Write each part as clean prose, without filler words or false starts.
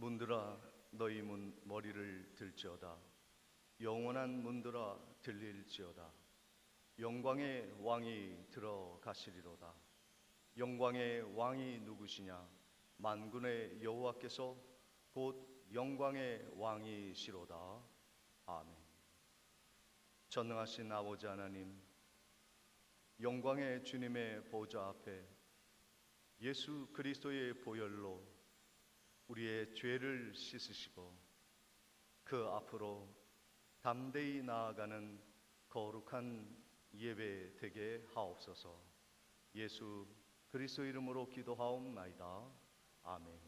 문들아 너희 문 머리를 들지어다. 영원한 문들아 들릴지어다. 영광의 왕이 들어가시리로다. 영광의 왕이 누구시냐? 만군의 여호와께서 곧 영광의 왕이시로다. 아멘. 전능하신 아버지 하나님, 영광의 주님의 보좌 앞에 예수 그리스도의 보혈로 우리의 죄를 씻으시고 그 앞으로 담대히 나아가는 거룩한 예배 되게 하옵소서. 예수 그리스도 이름으로 기도하옵나이다. 아멘.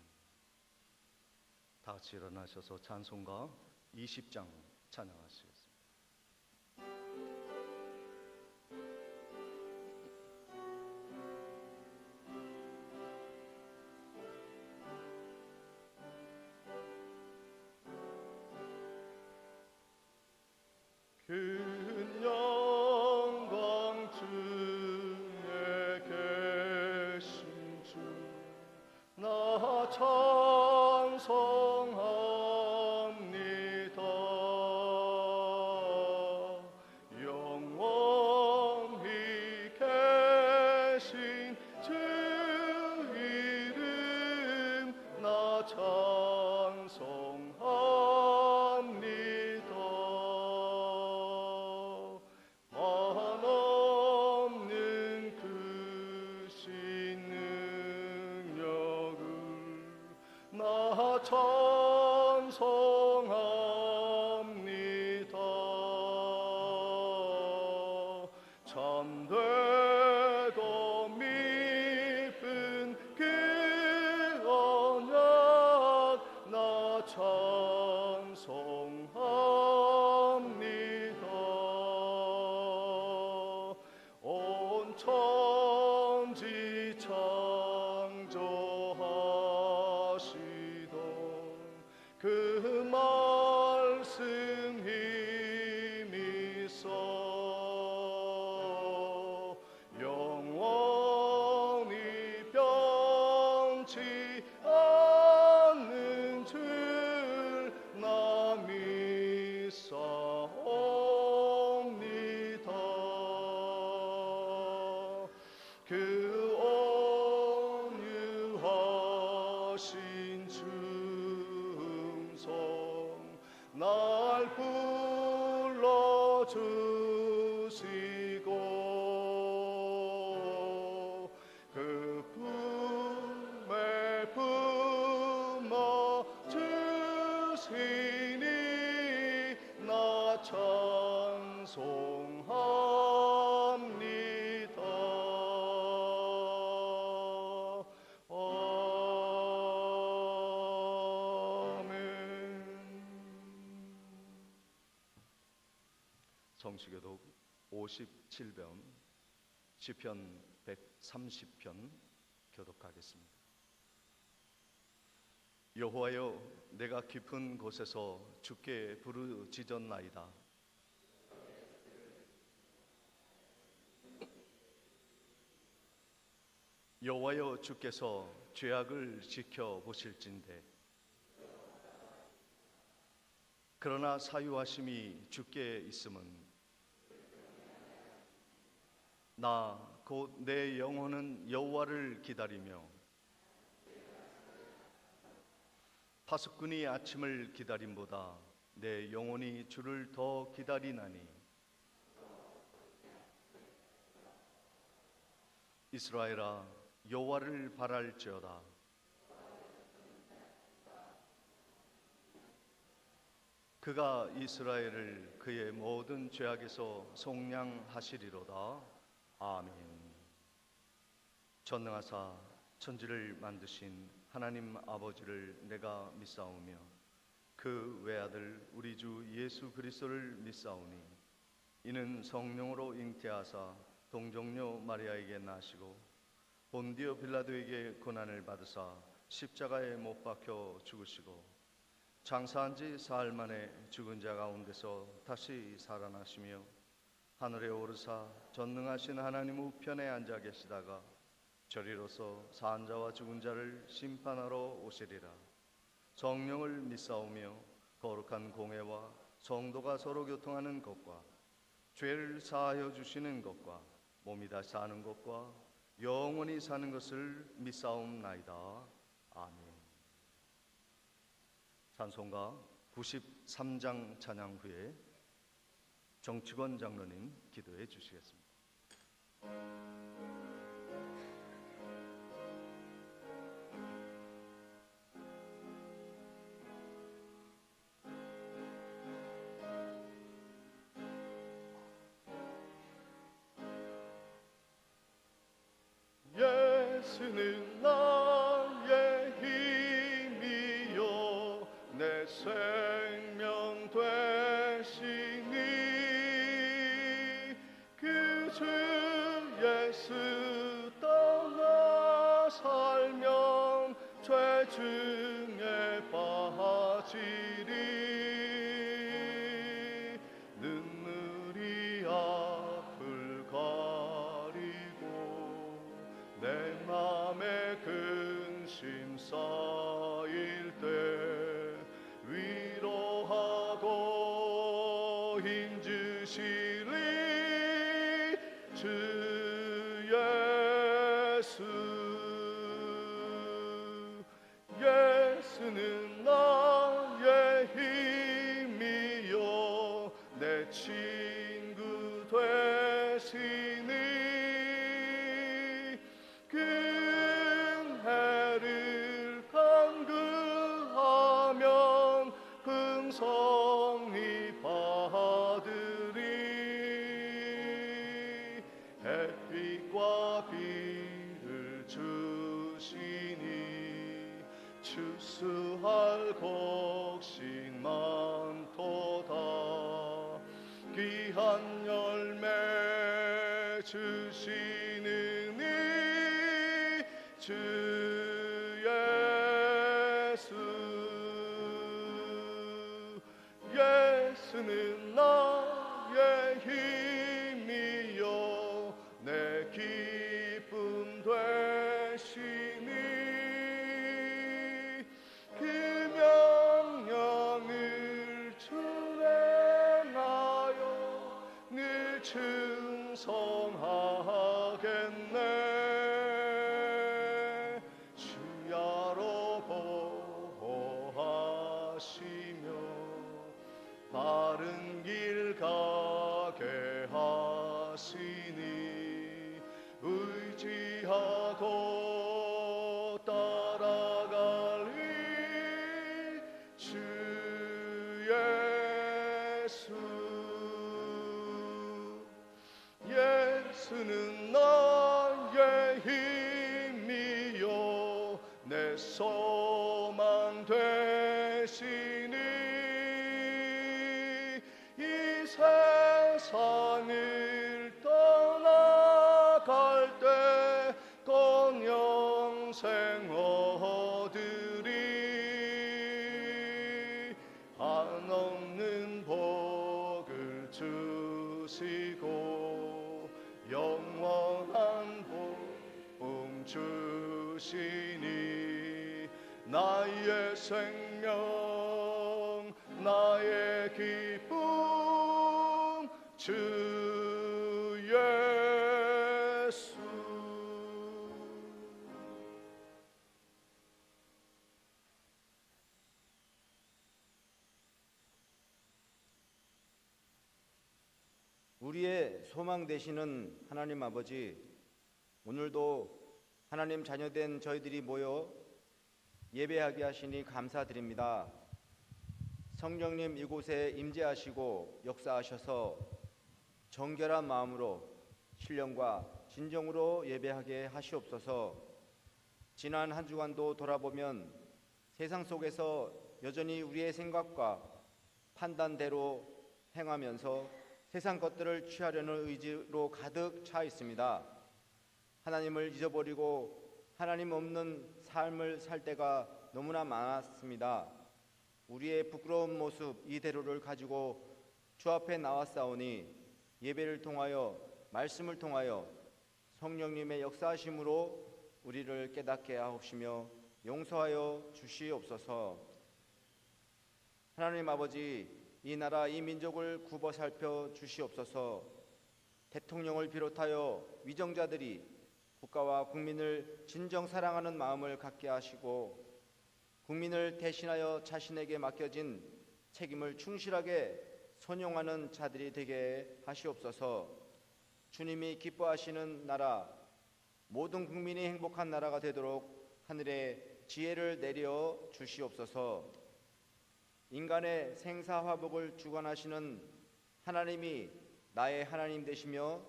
다 같이 일어나셔서 찬송가 20장 찬양하시겠습니다. 큰 영광 중에 계신 주 나 찬송합니다. 영원히 계신 주 이름 나 찬송합니다. 한없는 그 신 능력을 나 찬송합니다. 참되고 미쁜 그 언약 나 찬송합니다. 온 천지 창조하시던 그 말씀 힘이 있어 영원히 변치 않는 줄 나 믿사옵니다. 그 온유하신 충성 날 불러주시고 그 품에 품어 주시니 나 찬송합니다. 성시교독 57편 시편 130편 교독하겠습니다. 여호와여, 내가 깊은 곳에서 주께 부르짖었나이다. 여호와여, 주께서 죄악을 지켜보실진대 그러나 사유하심이 주께 있음은 나 곧 내 영혼은 여호와를 기다리며 파수꾼이 아침을 기다림보다 내 영혼이 주를 더 기다리나니 이스라엘아, 여호와를 바랄지어다. 그가 이스라엘을 그의 모든 죄악에서 속량하시리로다. 아멘. 전능하사 천지를 만드신 하나님 아버지를 내가 믿사오며 그 외아들 우리 주 예수 그리스도를 믿사오니 이는 성령으로 잉태하사 동정녀 마리아에게 나시고 본디오 빌라도에게 고난을 받으사 십자가에 못 박혀 죽으시고 장사한 지 사흘 만에 죽은 자 가운데서 다시 살아나시며 하늘에 오르사 전능하신 하나님 우편에 앉아 계시다가 저리로서 산 자와 죽은 자를 심판하러 오시리라. 성령을 믿사오며 거룩한 공회와 성도가 서로 교통하는 것과 죄를 사하여 주시는 것과 몸이 다시 사는 것과 영원히 사는 것을 믿사옵나이다. 아멘. 찬송가 93장 찬양 후에 정치권 장로님 기도해 주시겠습니다. 예수는 나의 힘이요 내 생명 되시니 그 주 예수 떠나 살면 죄 중에 빠지리 눈물이 앞을 가리고 내 맘에 근심 쌓일 때 위로하고 힘주시리 주 예수. 예수는 나의 힘이요 내 친구 되시니 큰 해를 간구하면 풍성히 받으리 햇빛과 비를 주시니 추수할 곡식 많도다 귀한 열매 주시는 주 예수. 예수는 나의 힘이요 내 기쁨 되시니 그 명령을 준행하여 늘 충성하겠네. 바른 길 가게 하시니 의지하고 따라가리 주 예수. 예수는 나의 힘이요 내 소망 되시니 세상을 떠나갈 때 곧 영생 얻으리 한없는 복을 주시고 영원한 복 주시니 나의 생명 나의 기쁨 주 예수. 우리의 소망 되시는 하나님 아버지, 오늘도 하나님 자녀된 저희들이 모여 예배하게 하시니 감사드립니다. 성령님 이곳에 임재하시고 역사하셔서 정결한 마음으로 신령과 진정으로 예배하게 하시옵소서. 지난 한 주간도 돌아보면 세상 속에서 여전히 우리의 생각과 판단대로 행하면서 세상 것들을 취하려는 의지로 가득 차 있습니다. 하나님을 잊어버리고 하나님 없는 삶을 살 때가 너무나 많았습니다. 우리의 부끄러운 모습 이대로를 가지고 주 앞에 나왔사오니 예배를 통하여 말씀을 통하여 성령님의 역사하심으로 우리를 깨닫게 하옵시며 용서하여 주시옵소서. 하나님 아버지, 이 나라 이 민족을 굽어 살펴 주시옵소서. 대통령을 비롯하여 위정자들이 국가와 국민을 진정 사랑하는 마음을 갖게 하시고 국민을 대신하여 자신에게 맡겨진 책임을 충실하게 선용하는 자들이 되게 하시옵소서. 주님이 기뻐하시는 나라, 모든 국민이 행복한 나라가 되도록 하늘에 지혜를 내려 주시옵소서. 인간의 생사화복을 주관하시는 하나님이 나의 하나님 되시며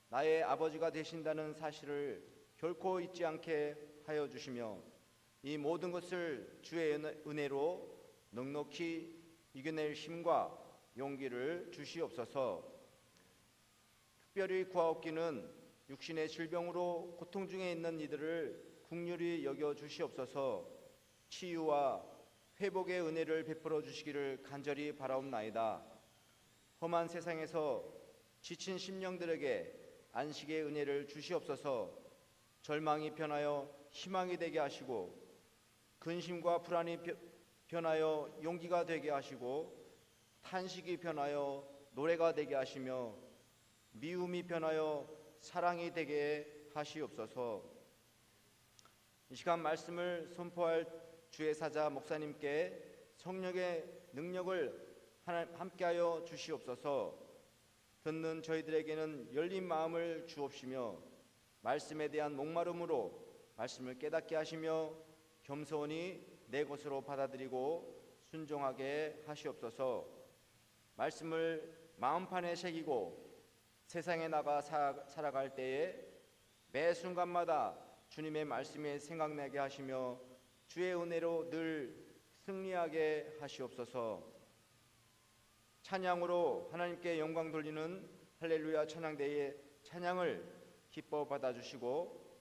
나의 아버지가 되신다는 사실을 결코 잊지 않게 하여 주시며 이 모든 것을 주의 은혜로 넉넉히 이겨낼 힘과 용기를 주시옵소서. 특별히 구하옵기는 육신의 질병으로 고통 중에 있는 이들을 긍휼히 여겨 주시옵소서. 치유와 회복의 은혜를 베풀어 주시기를 간절히 바라옵나이다. 험한 세상에서 지친 심령들에게 안식의 은혜를 주시옵소서. 절망이 변하여 희망이 되게 하시고 근심과 불안이 변하여 용기가 되게 하시고 탄식이 변하여 노래가 되게 하시며 미움이 변하여 사랑이 되게 하시옵소서. 이 시간 말씀을 선포할 주의 사자 목사님께 성령의 능력을 함께하여 주시옵소서. 듣는 저희들에게는 열린 마음을 주옵시며 말씀에 대한 목마름으로 말씀을 깨닫게 하시며 겸손히 내 것으로 받아들이고 순종하게 하시옵소서. 말씀을 마음판에 새기고 세상에 나가 살아갈 때에 매 순간마다 주님의 말씀이 생각나게 하시며 주의 은혜로 늘 승리하게 하시옵소서. 찬양으로 하나님께 영광 돌리는 할렐루야 찬양대의 찬양을 기뻐 받아주시고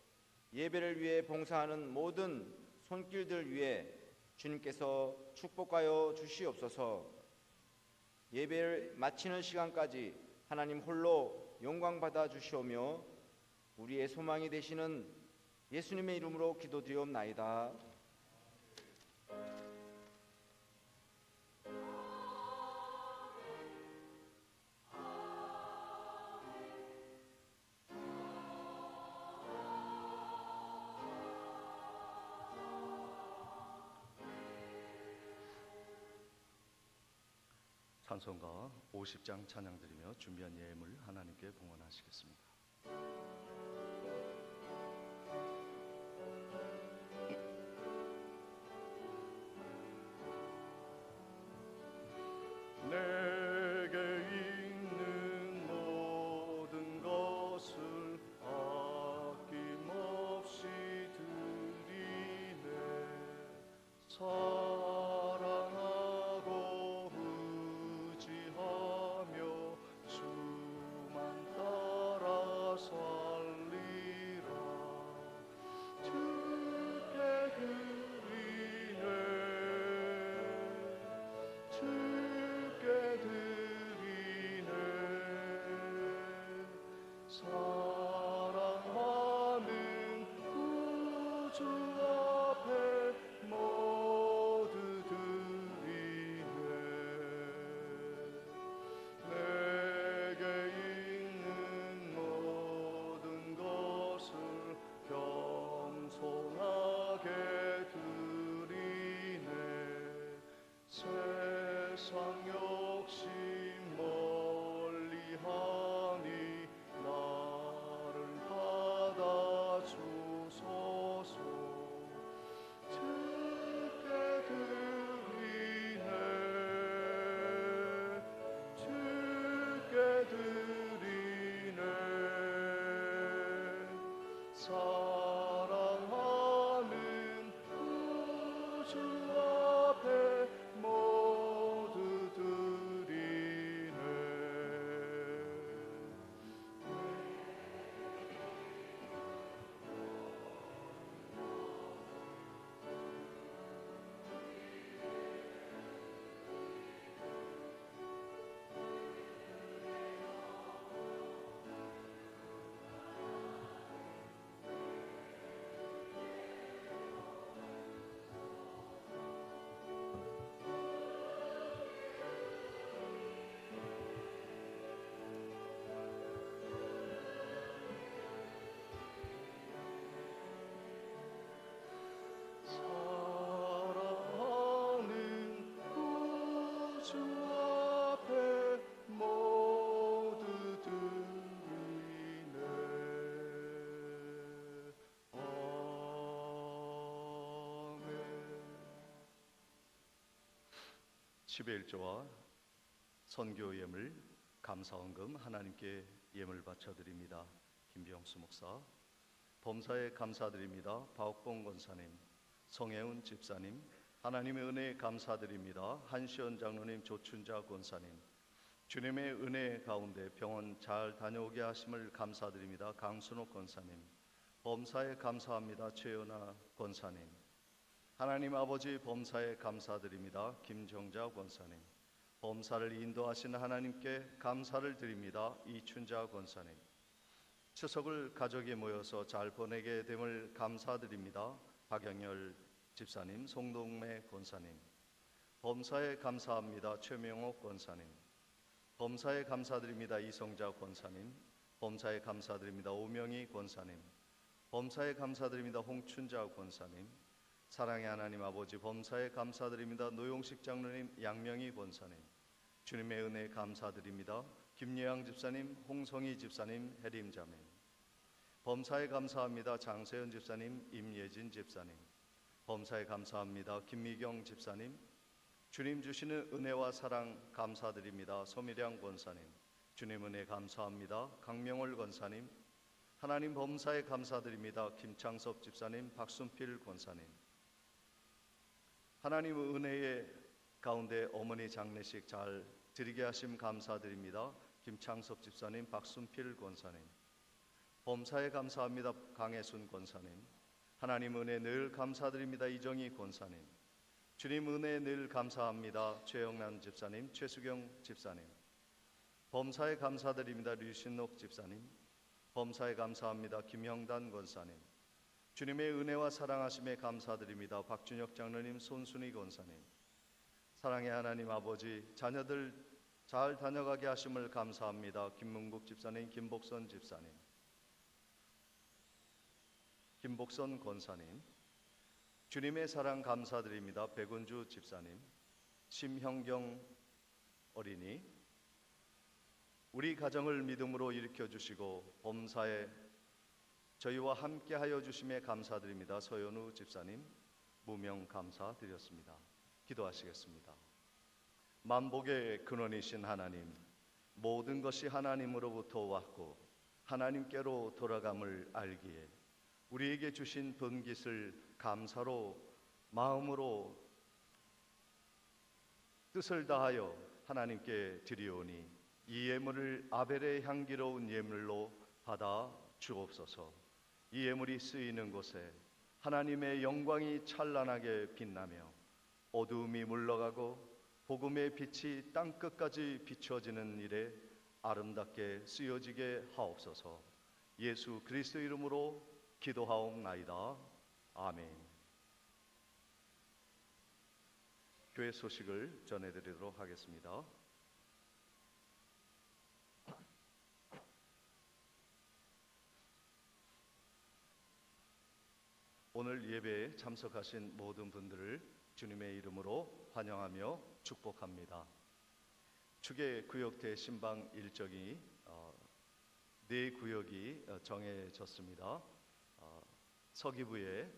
예배를 위해 봉사하는 모든 손길들 위해 주님께서 축복하여 주시옵소서. 예배를 마치는 시간까지 하나님 홀로 영광 받아 주시오며 우리의 소망이 되시는 예수님의 이름으로 기도드리옵나이다. 찬송가 50장 찬양 드리며 준비한 예물 하나님께 봉헌하시겠습니다. 내게 있는 모든 것을 아낌없이 드리네. 사랑하고 의지하며 주만 따라 살리라. 주께 드리네. 주께 드리네. 사랑하는 구주 앞에 모두 드리네. 내게 있는 모든 것을 겸손하게 드리네. 세상 욕심 멀리하니 나를 받아주소서. 주께 드리네. 주께 드리네. 사랑하는 구주 앞에 모두 드리네. 11조와 선교 예물 감사원금 하나님께 예물 바쳐드립니다. 김병수 목사, 범사에 감사드립니다. 박옥봉 권사님, 성혜운 집사님, 하나님의 은혜에 감사드립니다. 한시원 장로님, 조춘자 권사님, 주님의 은혜 가운데 병원 잘 다녀오게 하심을 감사드립니다. 강순옥 권사님, 범사에 감사합니다. 최연아 권사님, 하나님 아버지 범사에 감사드립니다. 김정자 권사님, 범사를 인도하신 하나님께 감사를 드립니다. 이춘자 권사님, 추석을 가족이 모여서 잘 보내게 됨을 감사드립니다. 박영열 집사님, 송동매 권사님, 범사에 감사합니다. 최명옥 권사님, 범사에 감사드립니다. 이성자 권사님, 범사에 감사드립니다. 오명희 권사님, 범사에 감사드립니다. 홍춘자 권사님, 사랑의 하나님 아버지 범사에 감사드립니다. 노용식 장로님, 양명희 권사님, 주님의 은혜에 감사드립니다. 김예양 집사님, 홍성희 집사님, 해림자매, 범사에 감사합니다. 장세현 집사님, 임예진 집사님, 범사에 감사합니다. 김미경 집사님, 주님 주시는 은혜와 사랑 감사드립니다. 서미량 권사님, 주님 은혜 감사합니다. 강명월 권사님, 하나님 범사에 감사드립니다. 김창섭 집사님, 박순필 권사님, 하나님 은혜의 가운데 어머니 장례식 잘 드리게 하심 감사드립니다. 김창섭 집사님, 박순필 권사님, 범사에 감사합니다. 강혜순 권사님, 하나님 은혜 늘 감사드립니다. 이정희 권사님, 주님 은혜 늘 감사합니다. 최영란 집사님, 최수경 집사님, 범사에 감사드립니다. 류신옥 집사님, 범사에 감사합니다. 김형단 권사님, 주님의 은혜와 사랑하심에 감사드립니다. 박준혁 장로님, 손순희 권사님, 사랑의 하나님 아버지 자녀들 잘 다녀가게 하심을 감사합니다. 김문국 집사님, 김복선 집사님, 김복선 권사님, 주님의 사랑 감사드립니다. 백운주 집사님, 심형경 어린이, 우리 가정을 믿음으로 일으켜 주시고 범사에 저희와 함께 하여 주심에 감사드립니다. 서연우 집사님, 무명 감사드렸습니다. 기도하시겠습니다. 만복의 근원이신 하나님, 모든 것이 하나님으로부터 왔고 하나님께로 돌아감을 알기에 우리에게 주신 번깃을 감사로 마음으로 뜻을 다하여 하나님께 드리오니 이 예물을 아벨의 향기로운 예물로 받아 주옵소서. 이 예물이 쓰이는 곳에 하나님의 영광이 찬란하게 빛나며 어두움이 물러가고 복음의 빛이 땅끝까지 비춰지는 일에 아름답게 쓰여지게 하옵소서. 예수 그리스도 이름으로 기도하옵나이다. 아멘. 교회 소식을 전해드리도록 하겠습니다. 오늘 예배에 참석하신 모든 분들을 주님의 이름으로 환영하며 축복합니다. 축의 구역대 신방 일정이 네 구역이 정해졌습니다. 서기부에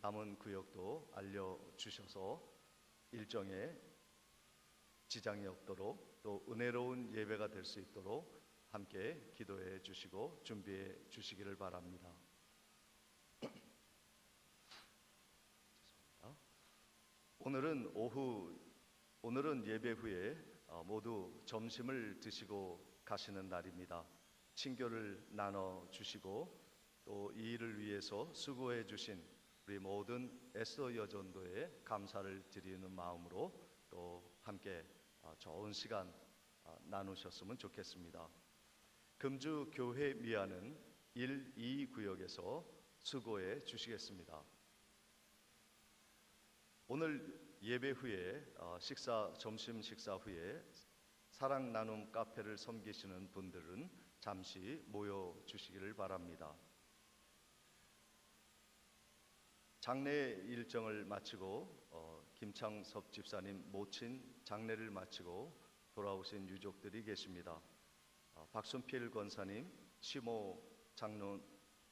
남은 구역도 알려주셔서 일정에 지장이 없도록 또 은혜로운 예배가 될 수 있도록 함께 기도해 주시고 준비해 주시기를 바랍니다. 오늘은 예배 후에 모두 점심을 드시고 가시는 날입니다. 친교를 나눠 주시고 또 이 일을 위해서 수고해 주신 우리 모든 에스더 여전도에 감사를 드리는 마음으로 또 함께 좋은 시간 나누셨으면 좋겠습니다. 금주 교회 미아는 1, 2 구역에서 수고해 주시겠습니다. 오늘 예배 후에 점심 식사 후에 사랑 나눔 카페를 섬기시는 분들은 잠시 모여 주시기를 바랍니다. 장례 일정을 마치고 김창섭 집사님 모친 장례를 마치고 돌아오신 유족들이 계십니다. 박순필 권사님 시모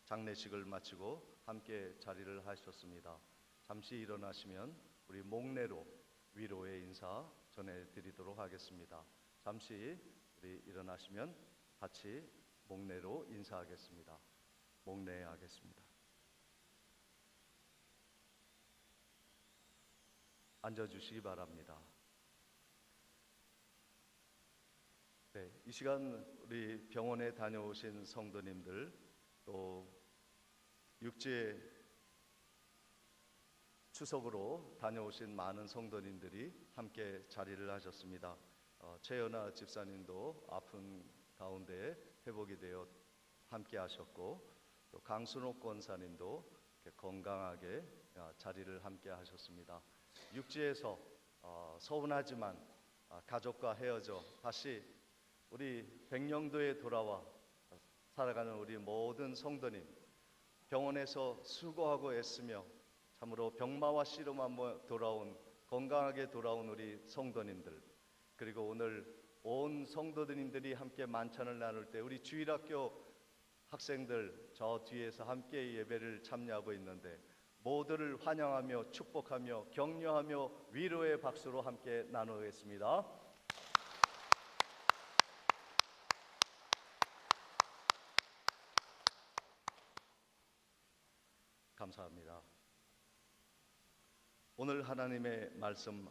장례식을 마치고 함께 자리를 하셨습니다. 잠시 일어나시면 우리 목례로 위로의 인사 전해드리도록 하겠습니다. 잠시 우리 일어나시면 같이 목례로 인사하겠습니다. 목례하겠습니다. 앉아주시기 바랍니다. 네, 이 시간 우리 병원에 다녀오신 성도님들, 또 육지에 추석으로 다녀오신 많은 성도님들이 함께 자리를 하셨습니다. 최연아 집사님도 아픈 가운데 회복이 되어 함께 하셨고, 또 강순옥 권사님도 건강하게 자리를 함께 하셨습니다. 육지에서 서운하지만 가족과 헤어져 다시 우리 백령도에 돌아와 살아가는 우리 모든 성도님, 병원에서 수고하고 애쓰며 참으로 병마와 씨름하며 건강하게 돌아온 우리 성도님들, 그리고 오늘 온 성도님들이 함께 만찬을 나눌 때 우리 주일학교 학생들 저 뒤에서 함께 예배를 참여하고 있는데 모두를 환영하며 축복하며 격려하며 위로의 박수로 함께 나누겠습니다. 감사합니다. 오늘 하나님의 말씀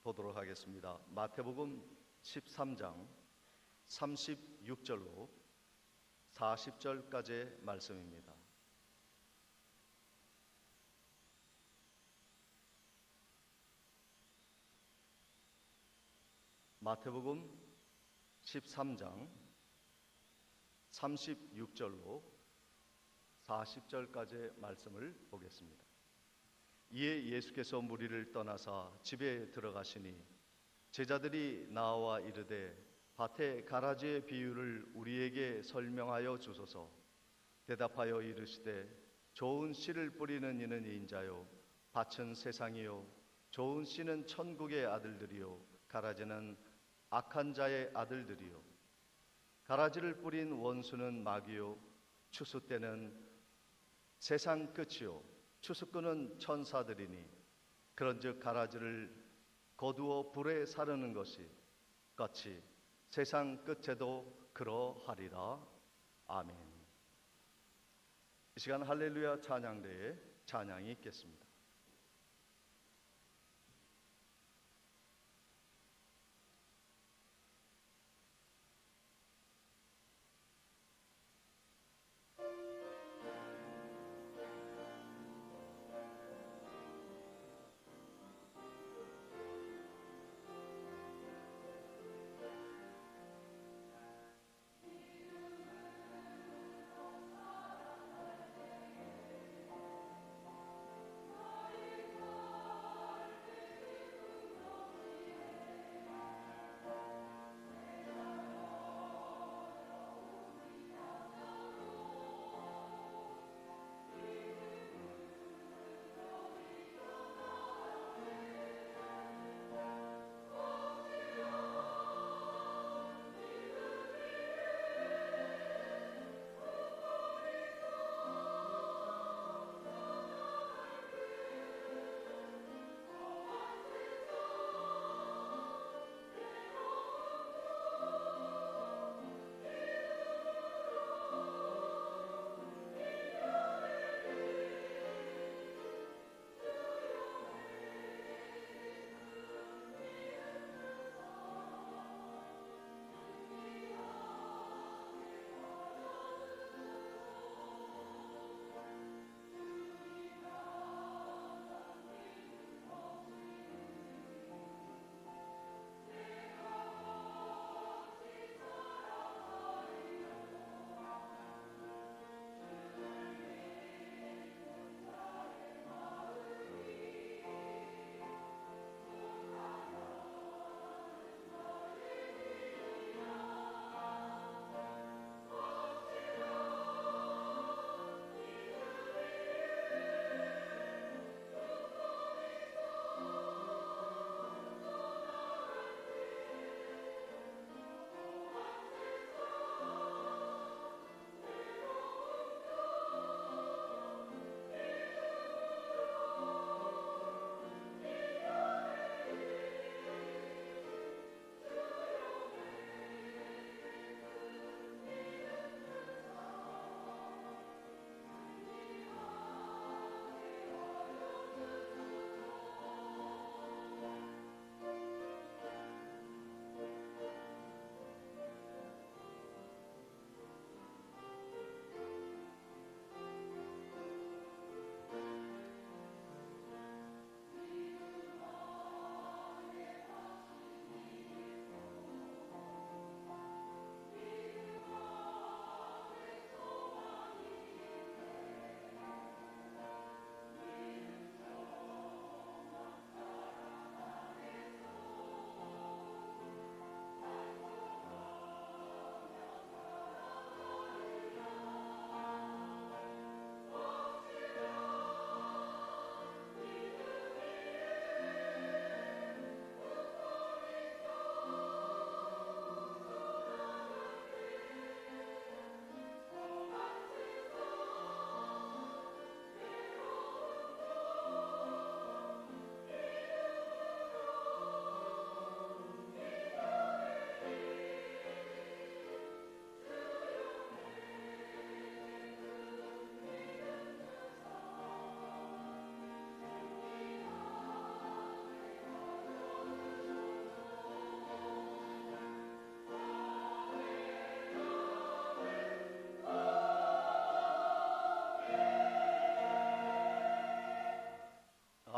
보도록 하겠습니다. 마태복음 13장 36절로 40절까지의 말씀입니다. 마태복음 13장 36절로 40절까지의 말씀을 보겠습니다. 이에 예수께서 무리를 떠나사 집에 들어가시니 제자들이 나와 이르되 밭의 가라지의 비유를 우리에게 설명하여 주소서. 대답하여 이르시되 좋은 씨를 뿌리는 이는 인자요 밭은 세상이요 좋은 씨는 천국의 아들들이요 가라지는 악한 자의 아들들이요 가라지를 뿌린 원수는 마귀요 추수 때는 세상 끝이요 추수꾼은 천사들이니 그런즉 가라지를 거두어 불에 사르는 것이 같이 세상 끝에도 그러하리라. 아멘. 이 시간 할렐루야 찬양대에 찬양이 있겠습니다.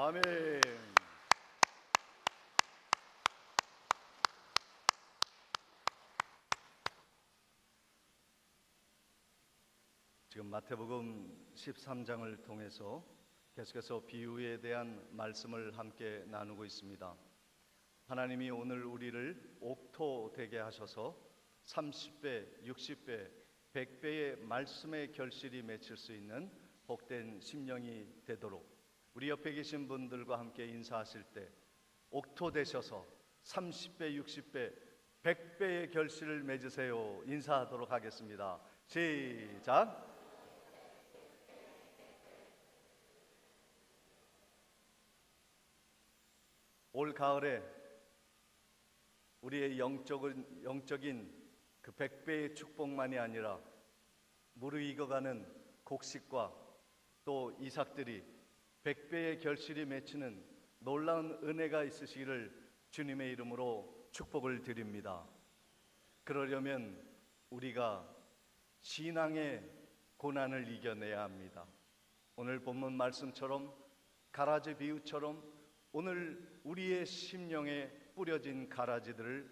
아멘. 지금 마태복음 13장을 통해서 계속해서 비유에 대한 말씀을 함께 나누고 있습니다. 하나님이 오늘 우리를 옥토 되게 하셔서 30배, 60배, 100배의 말씀의 결실이 맺힐 수 있는 복된 심령이 되도록 우리 옆에 계신 분들과 함께 인사하실 때 옥토 되셔서 30배, 60배, 100배의 결실을 맺으세요. 인사하도록 하겠습니다. 시작. 올 가을에 우리의 영적인 그 100배의 축복만이 아니라 무르익어가는 곡식과 또 이삭들이 100배의 결실이 맺히는 놀라운 은혜가 있으시기를 주님의 이름으로 축복을 드립니다. 그러려면 우리가 신앙의 고난을 이겨내야 합니다. 오늘 본문 말씀처럼 가라지 비유처럼 오늘 우리의 심령에 뿌려진 가라지들을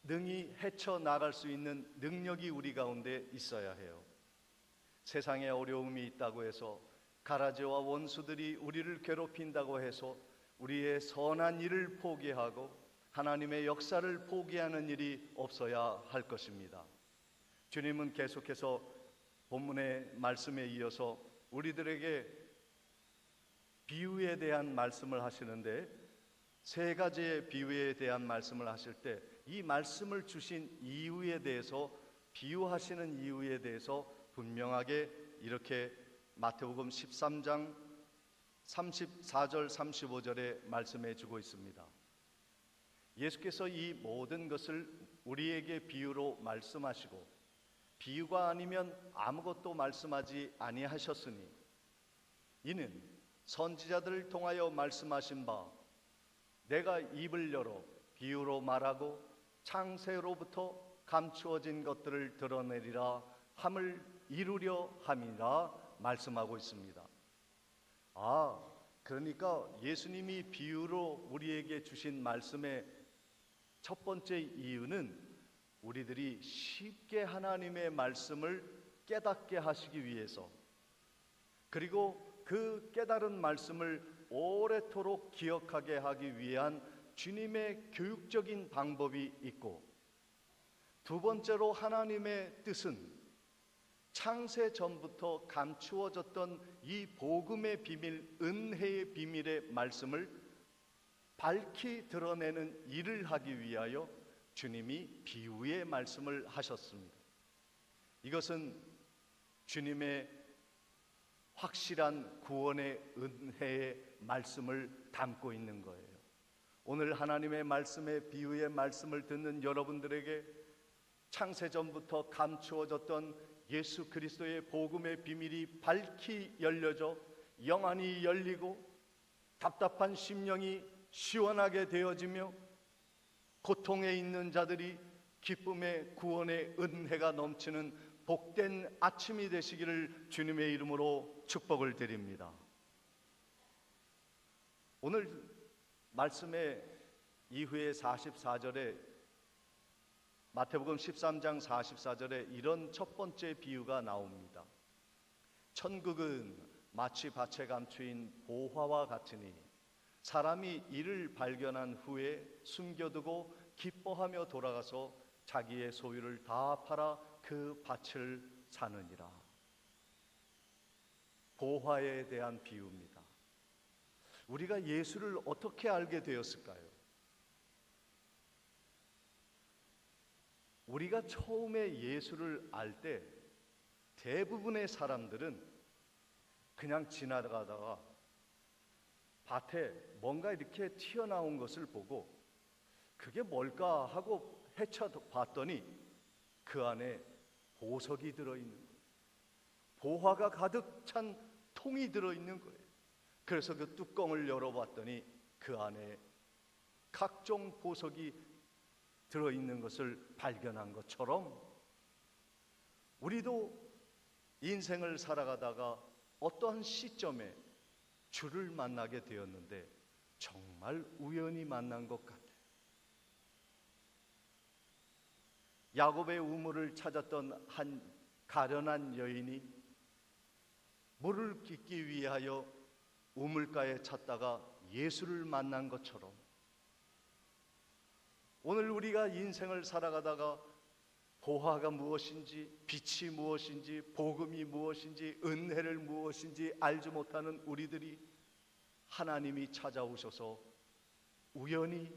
능히 헤쳐나갈 수 있는 능력이 우리 가운데 있어야 해요. 세상에 어려움이 있다고 해서 가라지와 원수들이 우리를 괴롭힌다고 해서 우리의 선한 일을 포기하고 하나님의 역사를 포기하는 일이 없어야 할 것입니다. 주님은 계속해서 본문의 말씀에 이어서 우리들에게 비유에 대한 말씀을 하시는데 세 가지의 비유에 대한 말씀을 하실 때 이 말씀을 주신 이유에 대해서 비유하시는 이유에 대해서 분명하게 이렇게 마태복음 13장 34절 35절에 말씀해 주고 있습니다. 예수께서 이 모든 것을 우리에게 비유로 말씀하시고 비유가 아니면 아무것도 말씀하지 아니하셨으니 이는 선지자들을 통하여 말씀하신 바 내가 입을 열어 비유로 말하고 창세로부터 감추어진 것들을 드러내리라 함을 이루려 함이라 말씀하고 있습니다. 그러니까 예수님이 비유로 우리에게 주신 말씀의 첫 번째 이유는 우리들이 쉽게 하나님의 말씀을 깨닫게 하시기 위해서, 그리고 그 깨달은 말씀을 오래도록 기억하게 하기 위한 주님의 교육적인 방법이 있고, 두 번째로 하나님의 뜻은 창세 전부터 감추어졌던 이 복음의 비밀, 은혜의 비밀의 말씀을 밝히 드러내는 일을 하기 위하여 주님이 비유의 말씀을 하셨습니다. 이것은 주님의 확실한 구원의 은혜의 말씀을 담고 있는 거예요. 오늘 하나님의 말씀의 비유의 말씀을 듣는 여러분들에게 창세전부터 감추어졌던 예수 그리스도의 복음의 비밀이 밝히 열려져 영안이 열리고 답답한 심령이 시원하게 되어지며 고통에 있는 자들이 기쁨의 구원의 은혜가 넘치는 복된 아침이 되시기를 주님의 이름으로 축복을 드립니다. 오늘 말씀의 이후에 44절에 마태복음 13장 44절에 이런 첫 번째 비유가 나옵니다. 천국은 마치 밭에 감추인 보화와 같으니 사람이 이를 발견한 후에 숨겨두고 기뻐하며 돌아가서 자기의 소유를 다 팔아 그 밭을 사느니라. 보화에 대한 비유입니다. 우리가 예수를 어떻게 알게 되었을까요? 우리가 처음에 예수를 알 때 대부분의 사람들은 그냥 지나가다가 밭에 뭔가 이렇게 튀어나온 것을 보고 그게 뭘까 하고 헤쳐봤더니 그 안에 보석이 들어있는 거예요. 보화가 가득 찬 통이 들어있는 거예요. 그래서 그 뚜껑을 열어봤더니 그 안에 각종 보석이 들어있는 것을 발견한 것처럼 우리도 인생을 살아가다가 어떠한 시점에 주를 만나게 되었는데 정말 우연히 만난 것 같아요. 야곱의 우물을 찾았던 한 가련한 여인이 물을 깃기 위하여 우물가에 찾다가 예수를 만난 것처럼 오늘 우리가 인생을 살아가다가 보화가 무엇인지, 빛이 무엇인지, 복음이 무엇인지, 은혜를 무엇인지 알지 못하는 우리들이 하나님이 찾아오셔서 우연히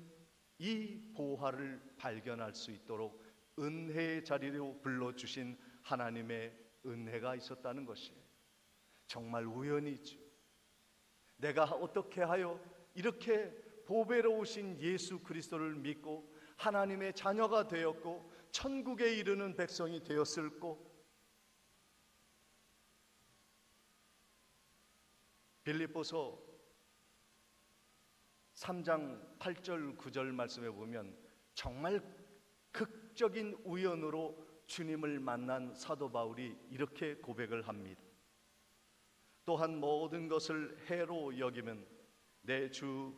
이 보화를 발견할 수 있도록 은혜의 자리로 불러주신 하나님의 은혜가 있었다는 것이에요. 정말 우연이죠. 내가 어떻게 하여 이렇게 보배로우신 예수 그리스도를 믿고 하나님의 자녀가 되었고 천국에 이르는 백성이 되었을꼬? 빌립보서 3장 8절 9절 말씀에 보면 정말 극적인 우연으로 주님을 만난 사도 바울이 이렇게 고백을 합니다. 또한 모든 것을 해로 여기면 내 주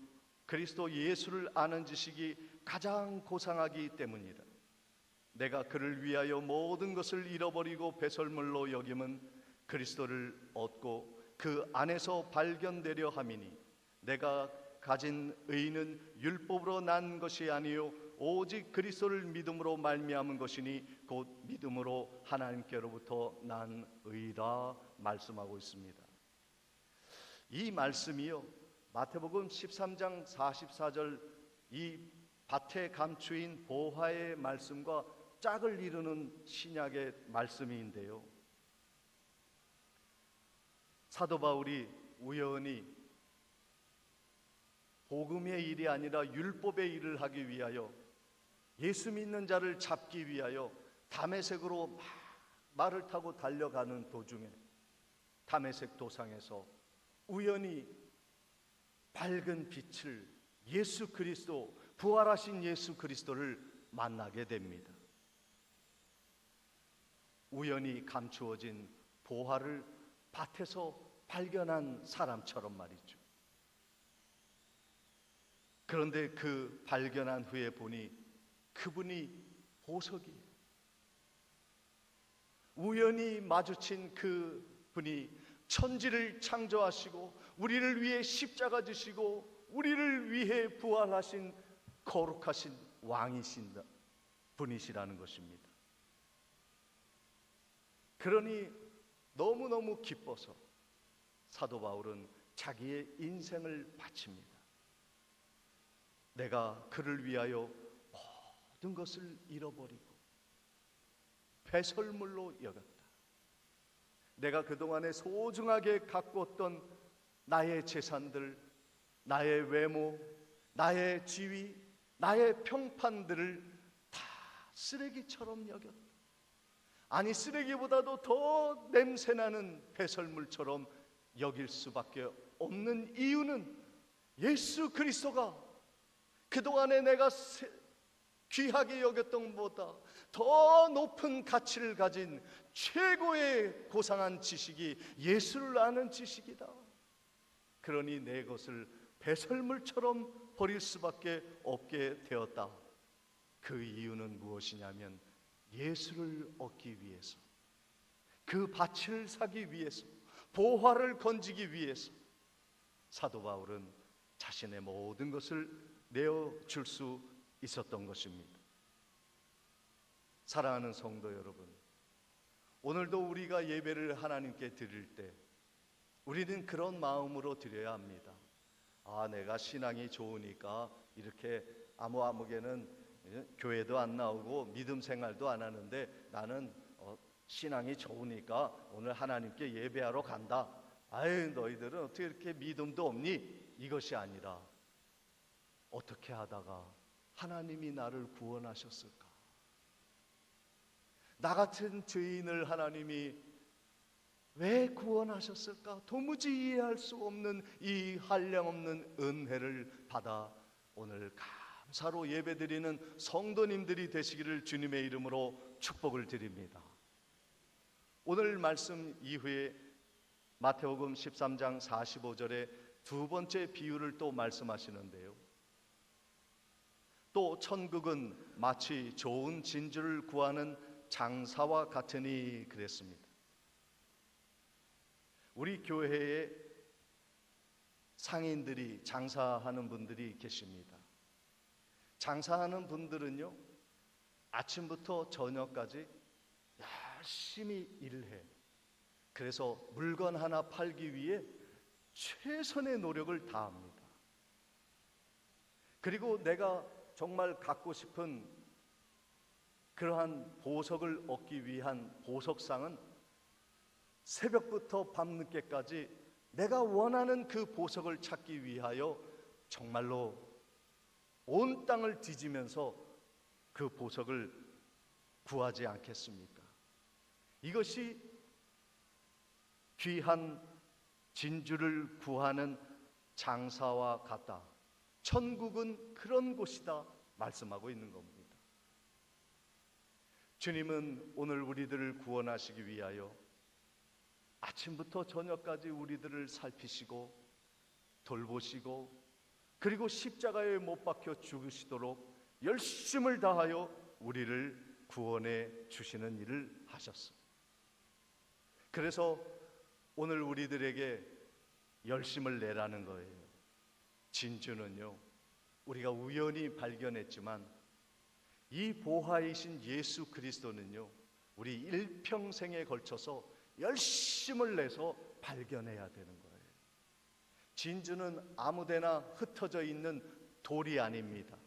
그리스도 예수를 아는 지식이 가장 고상하기 때문이다. 내가 그를 위하여 모든 것을 잃어버리고 배설물로 여김은 그리스도를 얻고 그 안에서 발견되려 함이니 내가 가진 의는 율법으로 난 것이 아니요 오직 그리스도를 믿음으로 말미암은 것이니 곧 믿음으로 하나님께로부터 난 의라 말씀하고 있습니다. 이 말씀이요 마태복음 13장 44절 이 밭에 감추인 보화의 말씀과 짝을 이루는 신약의 말씀인데요, 사도 바울이 우연히 복음의 일이 아니라 율법의 일을 하기 위하여 예수 믿는 자를 잡기 위하여 다메섹으로 말을 타고 달려가는 도중에 다메섹 도상에서 우연히 밝은 빛을 예수 그리스도, 부활하신 예수 그리스도를 만나게 됩니다. 우연히 감추어진 보화를 밭에서 발견한 사람처럼 말이죠. 그런데 그 발견한 후에 보니 그분이 보석이에요. 우연히 마주친 그분이 천지를 창조하시고 우리를 위해 십자가 지시고 우리를 위해 부활하신 거룩하신 왕이신 분이시라는 것입니다. 그러니 너무너무 기뻐서 사도 바울은 자기의 인생을 바칩니다. 내가 그를 위하여 모든 것을 잃어버리고 배설물로 여겼다. 내가 그동안에 소중하게 가꾸었던 나의 재산들, 나의 외모, 나의 지위, 나의 평판들을 다 쓰레기처럼 여겼다. 아니 쓰레기보다도 더 냄새나는 배설물처럼 여길 수밖에 없는 이유는 예수 그리스도가 그동안에 내가 귀하게 여겼던 것보다 더 높은 가치를 가진 최고의 고상한 지식이 예수를 아는 지식이다. 그러니 내 것을 배설물처럼 버릴 수밖에 없게 되었다. 그 이유는 무엇이냐면 예수를 얻기 위해서, 그 밭을 사기 위해서, 보화를 건지기 위해서 사도 바울은 자신의 모든 것을 내어줄 수 있었던 것입니다. 사랑하는 성도 여러분, 오늘도 우리가 예배를 하나님께 드릴 때 우리는 그런 마음으로 드려야 합니다. 아, 내가 신앙이 좋으니까 이렇게 아무개는 교회도 안 나오고 믿음 생활도 안 하는데 나는 신앙이 좋으니까 오늘 하나님께 예배하러 간다. 아유, 너희들은 어떻게 이렇게 믿음도 없니? 이것이 아니라 어떻게 하다가 하나님이 나를 구원하셨을까? 나 같은 죄인을 하나님이 왜 구원하셨을까? 도무지 이해할 수 없는 이 한량없는 은혜를 받아 오늘 감사로 예배드리는 성도님들이 되시기를 주님의 이름으로 축복을 드립니다. 오늘 말씀 이후에 마태복음 13장 45절에 두 번째 비유를 또 말씀하시는데요. 또 천국은 마치 좋은 진주를 구하는 장사와 같으니 그랬습니다. 우리 교회에 상인들이 장사하는 분들이 계십니다. 장사하는 분들은요, 아침부터 저녁까지 열심히 일을 해. 그래서 물건 하나 팔기 위해 최선의 노력을 다합니다. 그리고 내가 정말 갖고 싶은 그러한 보석을 얻기 위한 보석상은 새벽부터 밤늦게까지 내가 원하는 그 보석을 찾기 위하여 정말로 온 땅을 뒤지면서 그 보석을 구하지 않겠습니까? 이것이 귀한 진주를 구하는 장사와 같다. 천국은 그런 곳이다 말씀하고 있는 겁니다. 주님은 오늘 우리들을 구원하시기 위하여 아침부터 저녁까지 우리들을 살피시고 돌보시고 그리고 십자가에 못 박혀 죽으시도록 열심을 다하여 우리를 구원해 주시는 일을 하셨습니다. 그래서 오늘 우리들에게 열심을 내라는 거예요. 진주는요, 우리가 우연히 발견했지만 이 보화이신 예수 그리스도는요, 우리 일평생에 걸쳐서 열심을 내서 발견해야 되는 거예요. 진주는 아무데나 흩어져 있는 돌이 아닙니다.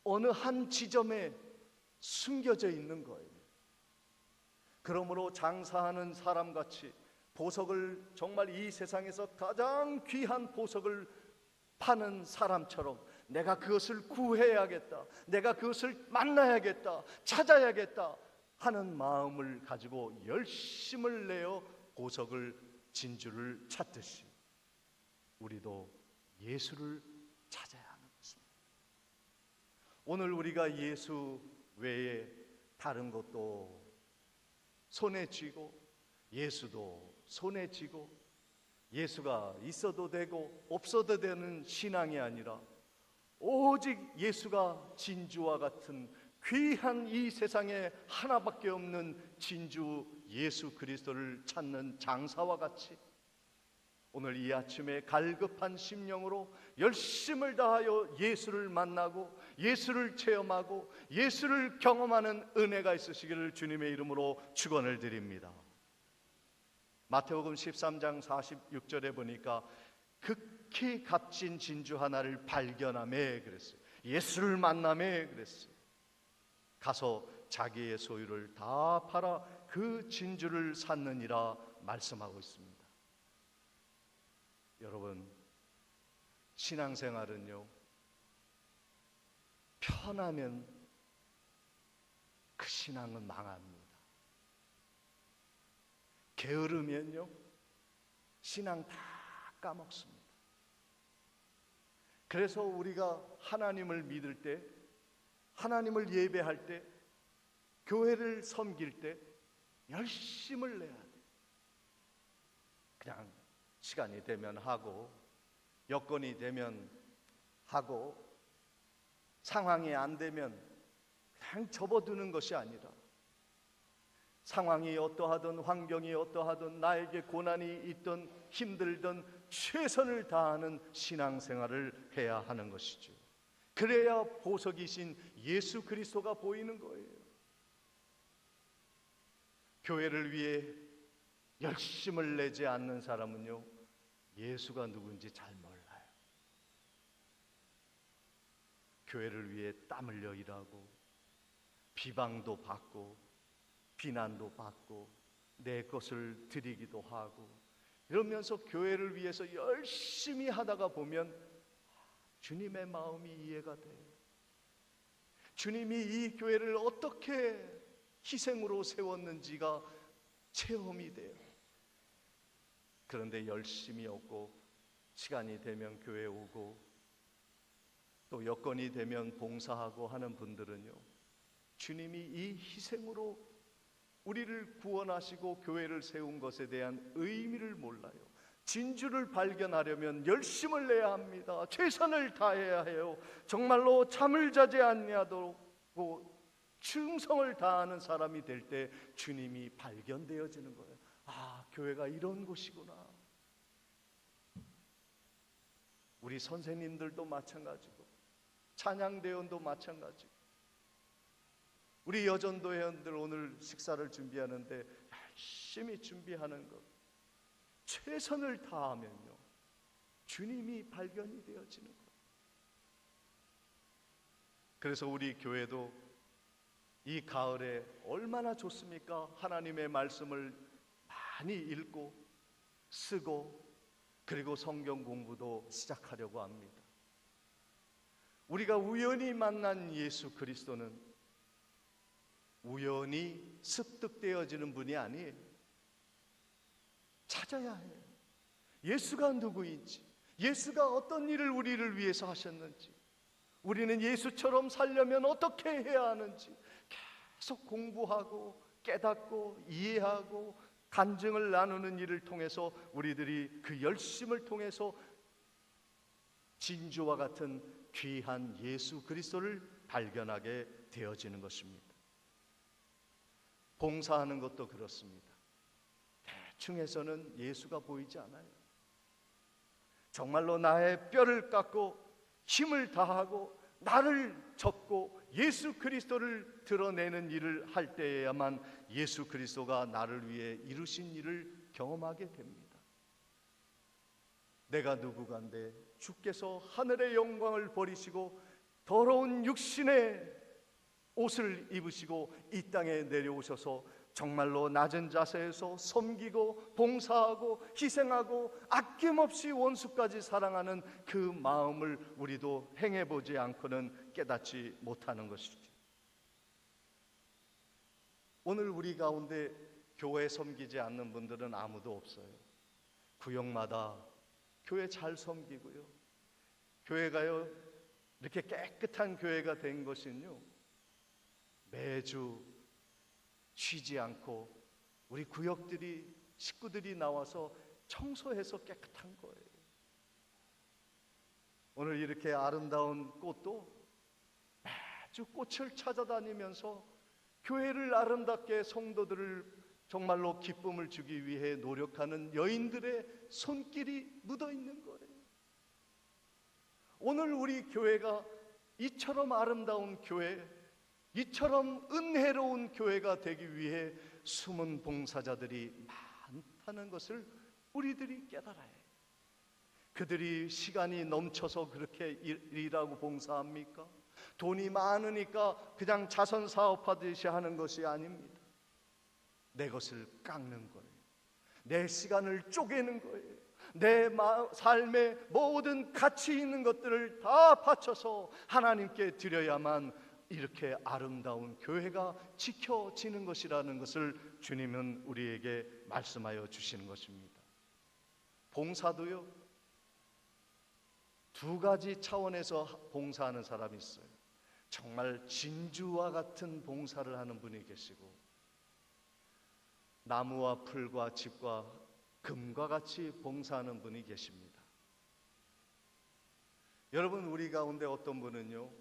어느 한 지점에 숨겨져 있는 거예요. 그러므로 장사하는 사람같이 보석을 정말 이 세상에서 가장 귀한 보석을 파는 사람처럼 내가 그것을 구해야겠다, 내가 그것을 만나야겠다, 찾아야겠다 하는 마음을 가지고 열심을 내어 보석을, 진주를 찾듯이 우리도 예수를 찾아야 하는 것입니다. 오늘 우리가 예수 외에 다른 것도 손에 쥐고 예수도 손에 쥐고 예수가 있어도 되고 없어도 되는 신앙이 아니라 오직 예수가 진주와 같은 귀한 이 세상에 하나밖에 없는 진주 예수 그리스도를 찾는 장사와 같이 오늘 이 아침에 갈급한 심령으로 열심을 다하여 예수를 만나고 예수를 체험하고 예수를 경험하는 은혜가 있으시기를 주님의 이름으로 축원을 드립니다. 마태복음 13장 46절에 보니까 극히 값진 진주 하나를 발견하매 그랬어요. 예수를 만나매 그랬어요. 가서 자기의 소유를 다 팔아 그 진주를 샀느니라 말씀하고 있습니다. 여러분, 신앙생활은요, 편하면 그 신앙은 망합니다. 게으르면요, 신앙 다 까먹습니다. 그래서 우리가 하나님을 믿을 때, 하나님을 예배할 때, 교회를 섬길 때 열심을 내야 돼요. 그냥 시간이 되면 하고, 여건이 되면 하고, 상황이 안 되면 그냥 접어두는 것이 아니라 상황이 어떠하든 환경이 어떠하든 나에게 고난이 있든 힘들든 최선을 다하는 신앙생활을 해야 하는 것이죠. 그래야 보석이신 예수 그리스도가 보이는 거예요. 교회를 위해 열심을 내지 않는 사람은요, 예수가 누군지 잘 몰라요. 교회를 위해 땀 흘려 일하고 비방도 받고 비난도 받고 내 것을 드리기도 하고 이러면서 교회를 위해서 열심히 하다가 보면 주님의 마음이 이해가 돼요. 주님이 이 교회를 어떻게 희생으로 세웠는지가 체험이 돼요. 그런데 열심히 없고 시간이 되면 교회 오고 또 여건이 되면 봉사하고 하는 분들은요, 주님이 이 희생으로 우리를 구원하시고 교회를 세운 것에 대한 의미를 몰라요. 진주를 발견하려면 열심을 내야 합니다. 최선을 다해야 해요. 정말로 잠을 자지 아니하고 충성을 다하는 사람이 될 때 주님이 발견되어지는 거예요. 아, 교회가 이런 곳이구나. 우리 선생님들도 마찬가지고 찬양대원도 마찬가지고 우리 여전도 회원들 오늘 식사를 준비하는데 열심히 준비하는 것, 최선을 다하면요 주님이 발견이 되어지는 거예요. 그래서 우리 교회도 이 가을에 얼마나 좋습니까? 하나님의 말씀을 많이 읽고 쓰고 그리고 성경 공부도 시작하려고 합니다. 우리가 우연히 만난 예수 그리스도는 우연히 습득되어지는 분이 아니에요. 찾아야 해요. 예수가 누구인지, 예수가 어떤 일을 우리를 위해서 하셨는지, 우리는 예수처럼 살려면 어떻게 해야 하는지 계속 공부하고 깨닫고 이해하고 간증을 나누는 일을 통해서 우리들이 그 열심을 통해서 진주와 같은 귀한 예수 그리스도를 발견하게 되어지는 것입니다. 봉사하는 것도 그렇습니다. 대충 해서는 예수가 보이지 않아요. 정말로 나의 뼈를 깎고 힘을 다하고 나를 접고 예수 그리스도를 드러내는 일을 할 때에야만 예수 그리스도가 나를 위해 이루신 일을 경험하게 됩니다. 내가 누구간데 주께서 하늘의 영광을 버리시고 더러운 육신의 옷을 입으시고 이 땅에 내려오셔서 정말로 낮은 자세에서 섬기고 봉사하고 희생하고 아낌없이 원수까지 사랑하는 그 마음을 우리도 행해보지 않고는 깨닫지 못하는 것이죠. 오늘 우리 가운데 교회 섬기지 않는 분들은 아무도 없어요. 구역마다 교회 잘 섬기고요. 교회가요 이렇게 깨끗한 교회가 된 것은요 매주 쉬지 않고 우리 구역들이 식구들이 나와서 청소해서 깨끗한 거예요. 오늘 이렇게 아름다운 꽃도 매주 꽃을 찾아다니면서 교회를 아름답게 성도들을 정말로 기쁨을 주기 위해 노력하는 여인들의 손길이 묻어 있는 거예요. 오늘 우리 교회가 이처럼 아름다운 교회, 이처럼 은혜로운 교회가 되기 위해 숨은 봉사자들이 많다는 것을 우리들이 깨달아야 해요. 그들이 시간이 넘쳐서 그렇게 일하고 봉사합니까? 돈이 많으니까 그냥 자선 사업하듯이 하는 것이 아닙니다. 내 것을 깎는 거예요. 내 시간을 쪼개는 거예요. 내 삶의 모든 가치 있는 것들을 다 바쳐서 하나님께 드려야만 이렇게 아름다운 교회가 지켜지는 것이라는 것을 주님은 우리에게 말씀하여 주시는 것입니다. 봉사도요 두 가지 차원에서 봉사하는 사람이 있어요. 정말 진주와 같은 봉사를 하는 분이 계시고 나무와 풀과 집과 금과 같이 봉사하는 분이 계십니다. 여러분 우리 가운데 어떤 분은요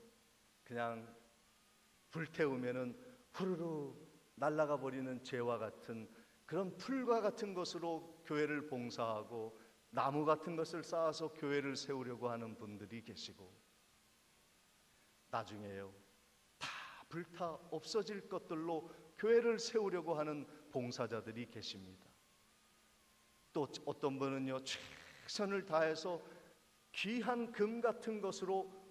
그냥 불태우면은 후루루 날아가 버리는 재와 같은 그런 풀과 같은 것으로 교회를 봉사하고 나무 같은 것을 쌓아서 교회를 세우려고 하는 분들이 계시고 나중에요 다 불타 없어질 것들로 교회를 세우려고 하는 봉사자들이 계십니다. 또 어떤 분은요 최선을 다해서 귀한 금 같은 것으로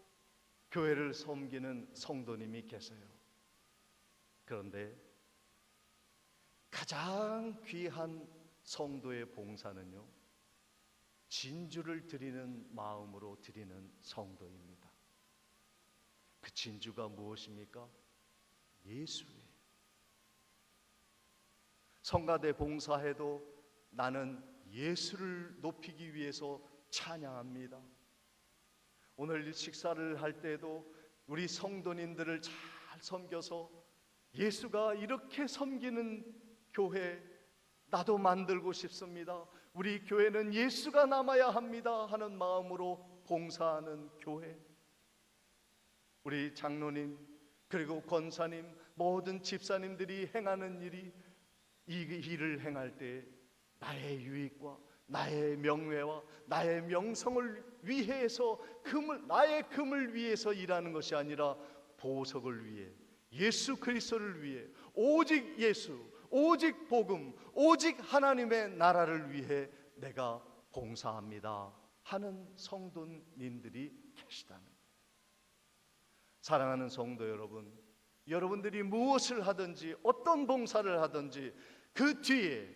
교회를 섬기는 성도님이 계세요. 그런데 가장 귀한 성도의 봉사는요 진주를 드리는 마음으로 드리는 성도입니다. 그 진주가 무엇입니까? 예수예요. 성가대 봉사해도 나는 예수를 높이기 위해서 찬양합니다. 오늘 식사를 할 때도 우리 성도님들을 잘 섬겨서 예수가 이렇게 섬기는 교회 나도 만들고 싶습니다. 우리 교회는 예수가 남아야 합니다 하는 마음으로 봉사하는 교회, 우리 장로님 그리고 권사님 모든 집사님들이 행하는 일이 이 일을 행할 때 나의 유익과 나의 명예와 나의 명성을 위해서 나의 금을 위해서 일하는 것이 아니라 보석을 위해, 예수 그리스도를 위해, 오직 예수, 오직 복음, 오직 하나님의 나라를 위해 내가 봉사합니다 하는 성도님들이 계시다는 거예요. 사랑하는 성도 여러분, 여러분들이 무엇을 하든지 어떤 봉사를 하든지 그 뒤에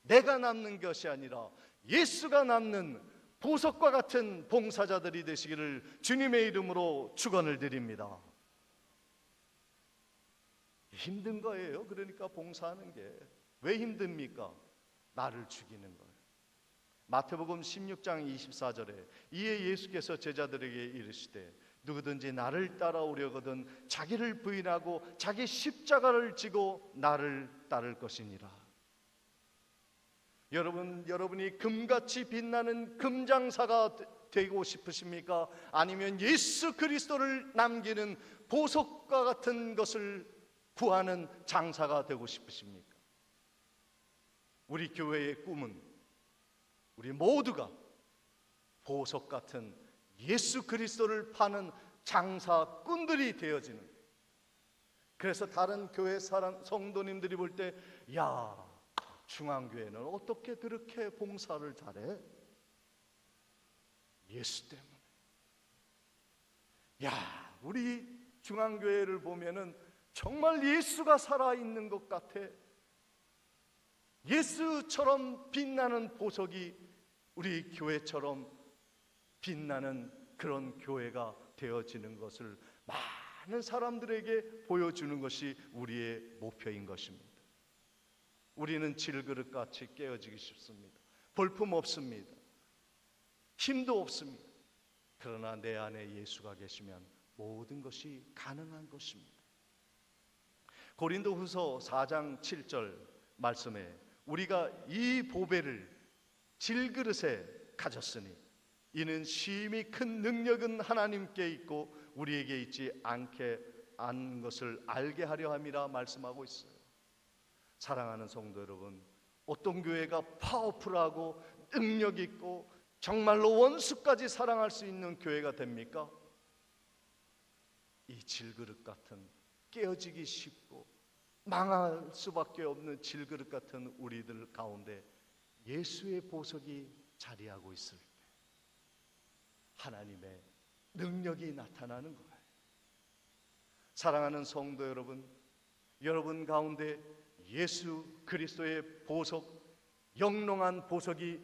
내가 남는 것이 아니라 예수가 남는 보석과 같은 봉사자들이 되시기를 주님의 이름으로 축원을 드립니다. 힘든 거예요. 그러니까 봉사하는 게 왜 힘듭니까? 나를 죽이는 거예요. 마태복음 16장 24절에 이에 예수께서 제자들에게 이르시되 누구든지 나를 따라오려거든 자기를 부인하고 자기 십자가를 지고 나를 따를 것이니라. 여러분이 금같이 빛나는 금장사가 되고 싶으십니까? 아니면 예수 그리스도를 남기는 보석과 같은 것을 구하는 장사가 되고 싶으십니까? 우리 교회의 꿈은 우리 모두가 보석 같은 예수 그리스도를 파는 장사꾼들이 되어지는 거예요. 그래서 다른 교회 성도님들이 볼 때 야, 중앙교회는 어떻게 그렇게 봉사를 잘해? 예수 때문에. 야, 우리 중앙교회를 보면은 정말 예수가 살아있는 것 같아. 예수처럼 빛나는 보석이 우리 교회처럼 빛나는 그런 교회가 되어지는 것을 많은 사람들에게 보여주는 것이 우리의 목표인 것입니다. 우리는 질그릇같이 깨어지기 쉽습니다. 볼품 없습니다. 힘도 없습니다. 그러나 내 안에 예수가 계시면 모든 것이 가능한 것입니다. 고린도후서 4장 7절 말씀에 우리가 이 보배를 질그릇에 가졌으니 이는 심히 큰 능력은 하나님께 있고 우리에게 있지 않은 것을 알게 하려 함이라 말씀하고 있어요. 사랑하는 성도 여러분, 어떤 교회가 파워풀하고 능력 있고 정말로 원수까지 사랑할 수 있는 교회가 됩니까? 이 질그릇 같은 깨어지기 쉽고 망할 수밖에 없는 질그릇 같은 우리들 가운데 예수의 보석이 자리하고 있을 때 하나님의 능력이 나타나는 거예요. 사랑하는 성도 여러분, 여러분 가운데 예수 그리스도의 보석, 영롱한 보석이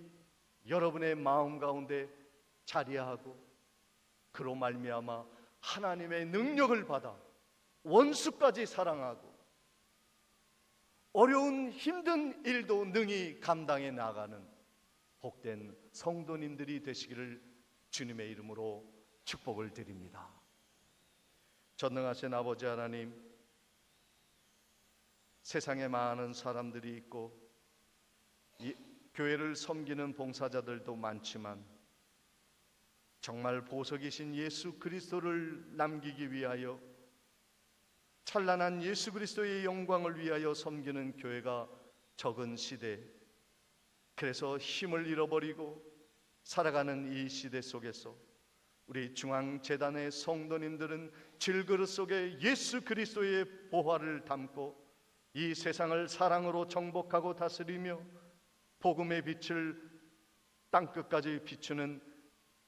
여러분의 마음 가운데 자리하고 그로 말미암아 하나님의 능력을 받아 원수까지 사랑하고 어려운 힘든 일도 능히 감당해 나가는 복된 성도님들이 되시기를 주님의 이름으로 축복을 드립니다. 전능하신 아버지 하나님, 세상에 많은 사람들이 있고 교회를 섬기는 봉사자들도 많지만 정말 보석이신 예수 그리스도를 남기기 위하여 찬란한 예수 그리스도의 영광을 위하여 섬기는 교회가 적은 시대, 그래서 힘을 잃어버리고 살아가는 이 시대 속에서 우리 중앙재단의 성도님들은 질그릇 속에 예수 그리스도의 보화를 담고 이 세상을 사랑으로 정복하고 다스리며 복음의 빛을 땅끝까지 비추는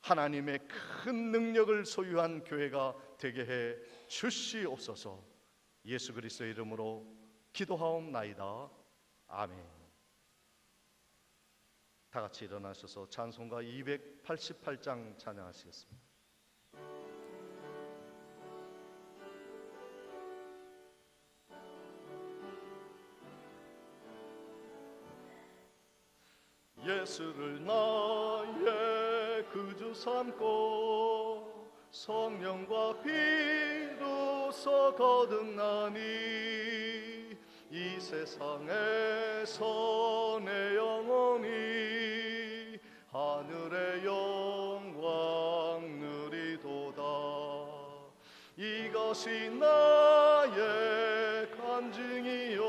하나님의 큰 능력을 소유한 교회가 되게 해 주시옵소서. 예수 그리스도의 이름으로 기도하옵나이다. 아멘. 다 같이 일어나셔서 찬송가 288장 찬양하시겠습니다. 예수를 나의 구주 삼고 성령과 피로써 거듭나니 이 세상에서 내 영혼이 하늘의 영광 누리도다. 이것이 나의 간증이요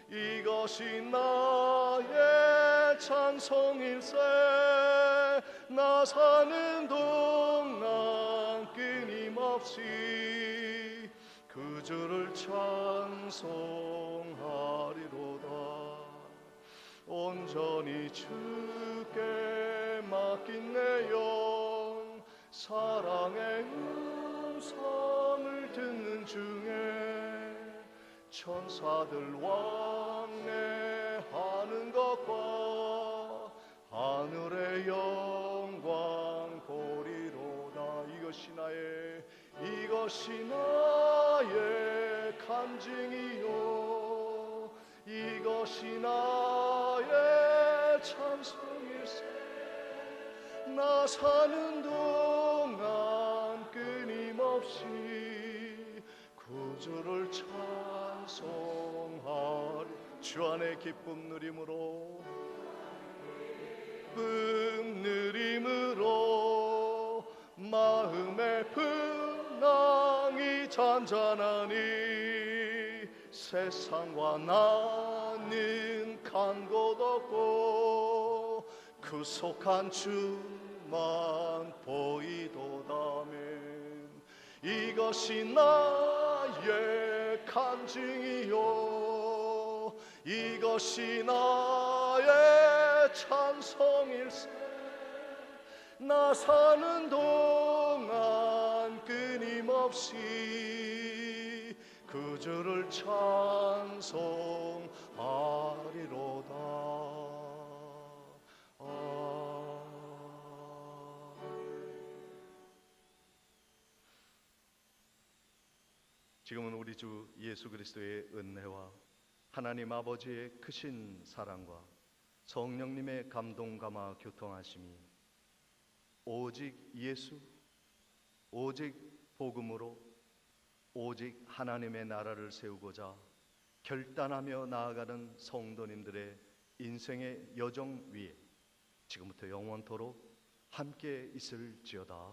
이것이 나의 찬송일세. 나 사는 동안 끊임없이 그 주를 찬송하리로다. 온전히 주께 맡긴 내 영 사랑의 음성을 듣는 중에 천사들 왕래하는 것과 하늘의 영광 보리로다. 이것이 나의 간증이요 이것이 나의 찬송일세. 나 사는 동안 끊임없이 구주를 찬송하리. 주 안에 기쁨 누림으로 마음의 근황이 잔잔하니 세상과 나는 간 곳 없고 구속한 주만 보이도다면 이것이 나의 간증이요 이것이 나의 찬송일세. 나 사는 동안 끊임없이 그 주를 찬송하리로다. 지금은 우리 주 예수 그리스도의 은혜와 하나님 아버지의 크신 사랑과 성령님의 감동 감화 교통하심이 오직 예수, 오직 복음으로 오직 하나님의 나라를 세우고자 결단하며 나아가는 성도님들의 인생의 여정 위에 지금부터 영원토록 함께 있을지어다.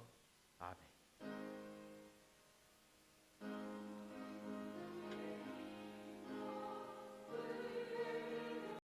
아멘.